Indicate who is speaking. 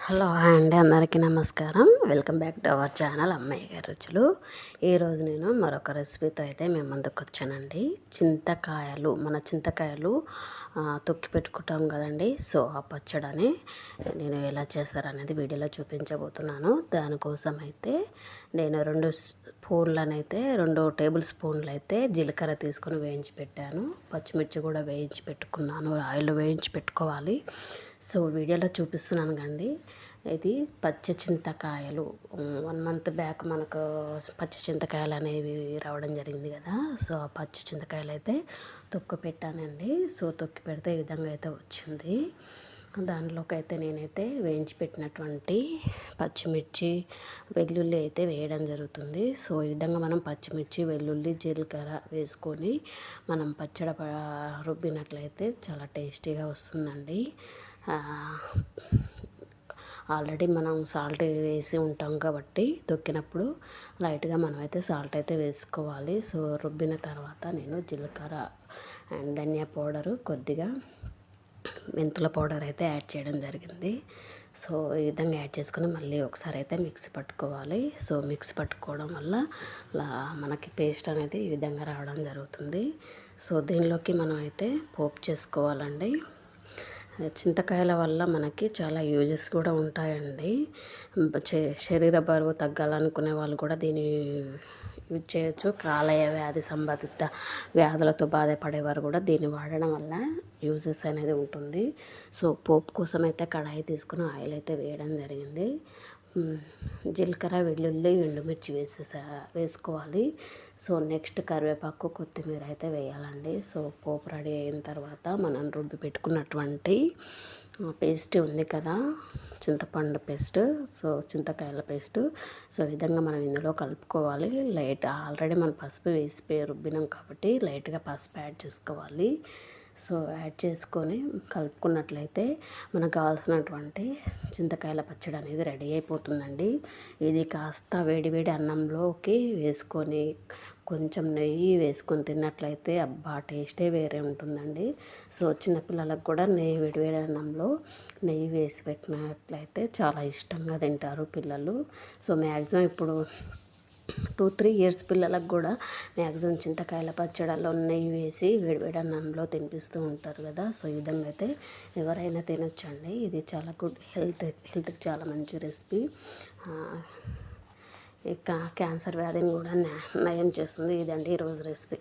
Speaker 1: Hello hi అండి, అందరికీ నమస్కారం. Welcome back to our channel అమ్మాయి గారి రుచులు. ఈరోజు నేను మరొక రెసిపీతో అయితే మేము ముందుకు వచ్చానండి. మన చింతకాయలు తొక్కి పెట్టుకుంటాం కదండి. సో ఆ పచ్చడిని నేను ఎలా చేస్తారనేది వీడియోలో చూపించబోతున్నాను. దానికోసం అయితే నేను 2 టేబుల్ స్పూన్లు అయితే జీలకర్ర తీసుకొని వేయించి పెట్టాను. పచ్చిమిర్చి కూడా వేయించి పెట్టుకున్నాను. ఆయిల్ వేయించి పెట్టుకోవాలి. సో వీడియోలో చూపిస్తున్నాను కండి. ఇది పచ్చి చింతకాయలు 1 మంత్ బ్యాక్ మనకు పచ్చి చింతకాయలు అనేవి రావడం జరిగింది కదా. సో ఆ పచ్చి చింతకాయలు అయితే తొక్కు పెట్టానండి. సో తొక్కి పెడితే ఈ విధంగా అయితే వచ్చింది. దానిలోకి అయితే నేనైతే వేయించి పెట్టినటువంటి పచ్చిమిర్చి వెల్లుల్లి అయితే వేయడం జరుగుతుంది. సో ఈ విధంగా మనం పచ్చిమిర్చి వెల్లుల్లి జీలకర్ర వేసుకొని మనం పచ్చడి రుబ్బినట్లయితే చాలా టేస్టీగా వస్తుందండి. ఆల్రెడీ మనం సాల్ట్ వేసి ఉంటాం కాబట్టి తొక్కినప్పుడు లైట్గా మనమైతే సాల్ట్ అయితే వేసుకోవాలి. సో రుబ్బిన తర్వాత నేను జీలకర్ర అండ్ ధనియా పౌడరు కొద్దిగా మెంతుల పౌడర్ అయితే యాడ్ చేయడం జరిగింది. సో ఈ విధంగా యాడ్ చేసుకొని మళ్ళీ ఒకసారి అయితే మిక్సీ పట్టుకోవాలి. సో మిక్సీ పట్టుకోవడం వల్ల మనకి పేస్ట్ అనేది ఈ విధంగా రావడం జరుగుతుంది. సో దీనిలోకి మనం అయితే పోపు చేసుకోవాలండి. చింతకాయల వల్ల మనకి చాలా యూజెస్ కూడా ఉంటాయండి. శరీర బరువు తగ్గాలనుకునే వాళ్ళు కూడా దీన్ని యూజ్ చేయొచ్చు. కాలేయ వ్యాధి సంబంధిత వ్యాధులతో బాధపడేవారు కూడా దీన్ని వాడడం వల్ల యూజెస్ అనేది ఉంటుంది. సో పోపు కోసం అయితే కడాయి తీసుకుని ఆయిల్ అయితే వేయడం జరిగింది. జీలకర్ర వెల్లుల్లి ఎండుమిర్చి వేసుకోవాలి. సో నెక్స్ట్ కరివేపాకు కొత్తిమీర అయితే వేయాలండి. సో పోపు రెడీ అయిన తర్వాత మనం రుబ్బి పెట్టుకున్నటువంటి పేస్ట్ ఉంది కదా, చింతపండు పేస్ట్, సో చింతకాయల పేస్ట్. సో ఈ విధంగా మనం ఇందులో కలుపుకోవాలి. ఆల్రెడీ మనం పసుపు వేసి రుబ్బినాం కాబట్టి లైట్గా పసుపు యాడ్ చేసుకోవాలి. సో యాడ్ చేసుకొని కలుపుకున్నట్లయితే మనకు కావాల్సినటువంటి చింతకాయల పచ్చడి అనేది రెడీ అయిపోతుందండి. ఇది కాస్త వేడివేడి అన్నంలోకి వేసుకొని కొంచెం నెయ్యి వేసుకొని తిన్నట్లయితే అబ్బా టేస్టే వేరే ఉంటుందండి. సో చిన్నపిల్లలకు కూడా వేడివేడి అన్నంలో నెయ్యి వేసి పెట్టినట్లయితే చాలా ఇష్టంగా తింటారు పిల్లలు. సో మ్యాక్సిమం ఇప్పుడు 2-3 ఇయర్స్ పిల్లలకు కూడా మ్యాక్సిమం చింతకాయల పచ్చడిలో నెయ్యి వేసి వేడివేడి అన్నంలో తినిపిస్తూ ఉంటారు కదా. సో ఈ విధంగా అయితే ఎవరైనా తినొచ్చండి. ఇది చాలా గుడ్ హెల్త్కి చాలా మంచి రెసిపీ. ఇక క్యాన్సర్ వ్యాధిని కూడా నయం చేస్తుంది. ఇదండి ఈరోజు రెసిపీ.